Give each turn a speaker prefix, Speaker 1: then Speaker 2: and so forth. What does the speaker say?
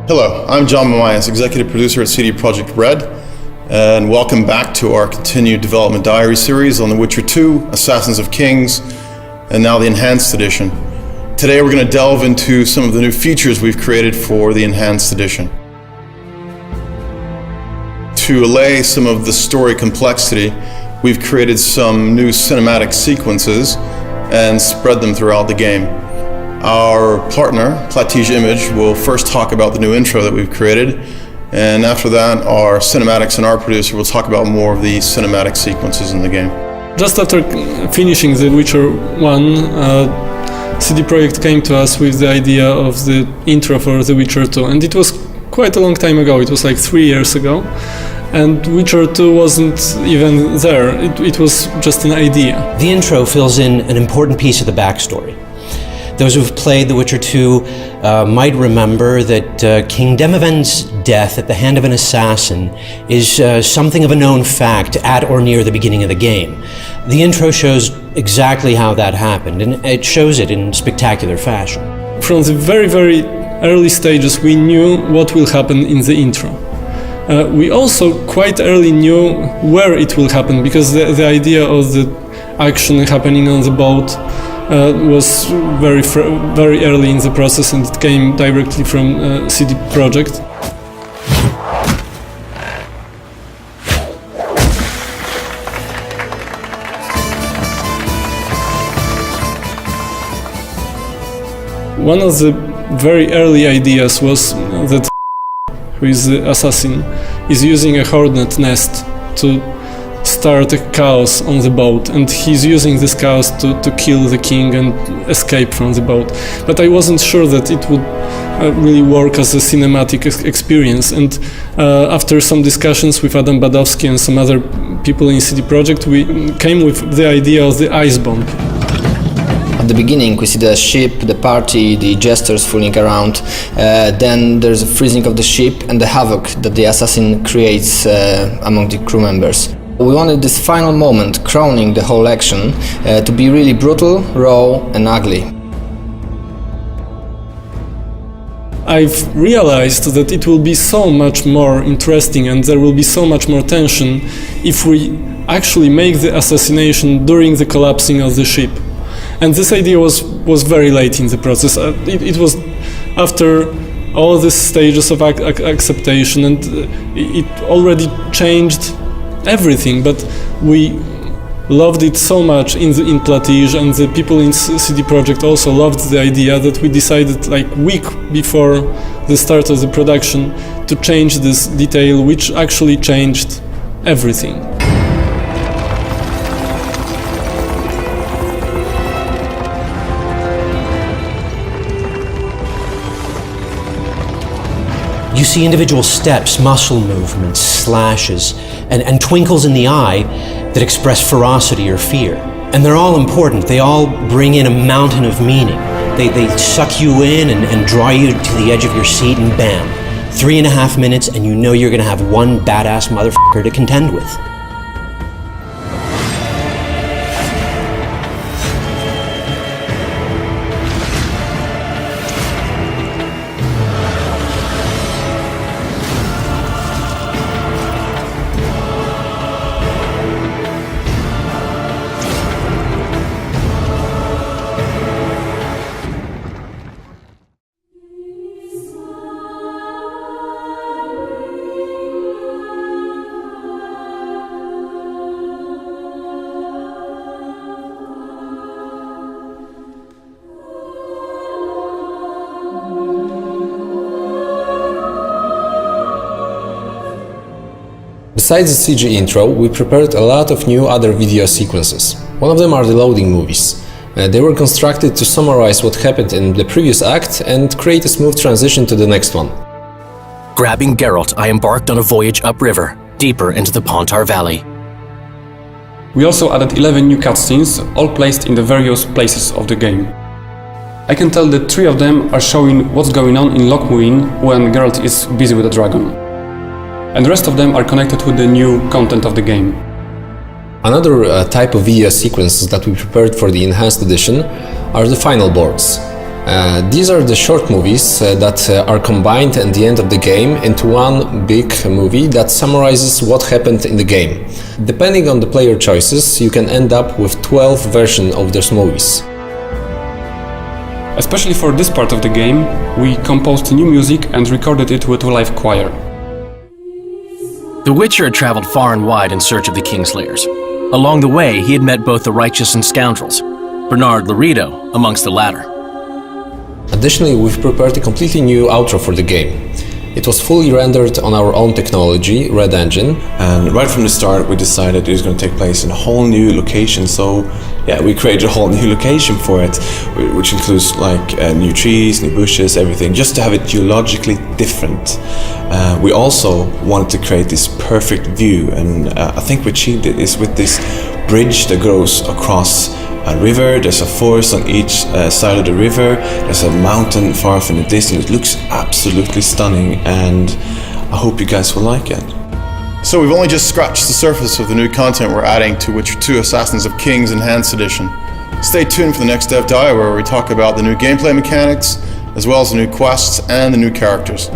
Speaker 1: Hello, I'm John Mamias, Executive Producer at CD Projekt RED, and welcome back to our continued development diary series on The Witcher 2, Assassins of Kings, and now the Enhanced Edition. Today we're going to delve into some of the new features we've created for the Enhanced Edition. To allay some of the story complexity, we've created some new cinematic sequences and spread them throughout the game. Our partner, Plattige Image, will first talk about the new intro that we've created, and after that our cinematics and art producer will talk about more of the cinematic sequences in the game.
Speaker 2: Just after finishing The Witcher 1, CD Projekt came to us with the idea of the intro for The Witcher 2, and it was quite a long time ago. It was like 3 years ago, and Witcher 2 wasn't even there. It was just an idea.
Speaker 3: The intro fills in an important piece of the backstory. Those who've played The Witcher 2 might remember that King Demoven's death at the hand of an assassin is something of a known fact at or near the beginning of the game. The intro shows exactly how that happened, and it shows it in spectacular fashion.
Speaker 2: From the very, very early stages, we knew what will happen in the intro. We also quite early knew where it will happen, because the idea of the action happening on the boat was very early in the process, and it came directly from CD Projekt. One of the very early ideas was that who is the assassin is using a hornet nest to start a chaos on the boat, and he's using this chaos to kill the king and escape from the boat. But I wasn't sure that it would really work as a cinematic experience, and after some discussions with Adam Badowski and some other people in CD Projekt, we came with the idea of the ice bomb.
Speaker 4: At the beginning we see the ship, the party, the jesters fooling around, then there's a freezing of the ship and the havoc that the assassin creates among the crew members. We wanted this final moment, crowning the whole action, to be really brutal, raw and ugly.
Speaker 2: I've realized that it will be so much more interesting and there will be so much more tension if we actually make the assassination during the collapsing of the ship. And this idea was very late in the process. It was after all these stages of acceptation, and it already changed everything, but we loved it so much in Plattige, and the people in CD Projekt also loved the idea, that we decided like a week before the start of the production to change this detail, which actually changed everything.
Speaker 3: You see individual steps, muscle movements, slashes, and twinkles in the eye that express ferocity or fear. And they're all important. They all bring in a mountain of meaning. They suck you in and draw you to the edge of your seat, and bam, 3.5 minutes and you know you're gonna have one badass motherfucker to contend with.
Speaker 5: Besides the CG intro, we prepared a lot of new other video sequences. One of them are the loading movies. They were constructed to summarize what happened in the previous act and create a smooth transition to the next one.
Speaker 6: Grabbing Geralt, I embarked on a voyage upriver, deeper into the Pontar Valley.
Speaker 7: We also added 11 new cutscenes, all placed in the various places of the game. I can tell that 3 of them are showing what's going on in Loch Muin when Geralt is busy with the dragon. And the rest of them are connected with the new content of the game.
Speaker 5: Another type of video sequences that we prepared for the Enhanced Edition are the final boards. These are the short movies that are combined at the end of the game into one big movie that summarizes what happened in the game. Depending on the player choices, you can end up with 12 versions of those movies.
Speaker 7: Especially for this part of the game, we composed new music and recorded it with a live choir.
Speaker 6: The Witcher had traveled far and wide in search of the Kingslayers. Along the way, he had met both the righteous and scoundrels, Bernard Laredo amongst the latter.
Speaker 5: Additionally, we've prepared a completely new outro for the game. It was fully rendered on our own technology, RED engine.
Speaker 8: And right from the start we decided it was going to take place in a whole new location, so yeah, we created a whole new location for it, which includes like new trees, new bushes, everything, just to have it geologically different. We also wanted to create this perfect view, and I think we achieved it is with this bridge that goes across a river. There's a forest on each side of the river, there's a mountain far off in the distance. It looks absolutely stunning, and I hope you guys will like it.
Speaker 1: So we've only just scratched the surface of the new content we're adding to Witcher 2 Assassins of Kings Enhanced Edition. Stay tuned for the next dev dive where we talk about the new gameplay mechanics, as well as the new quests and the new characters.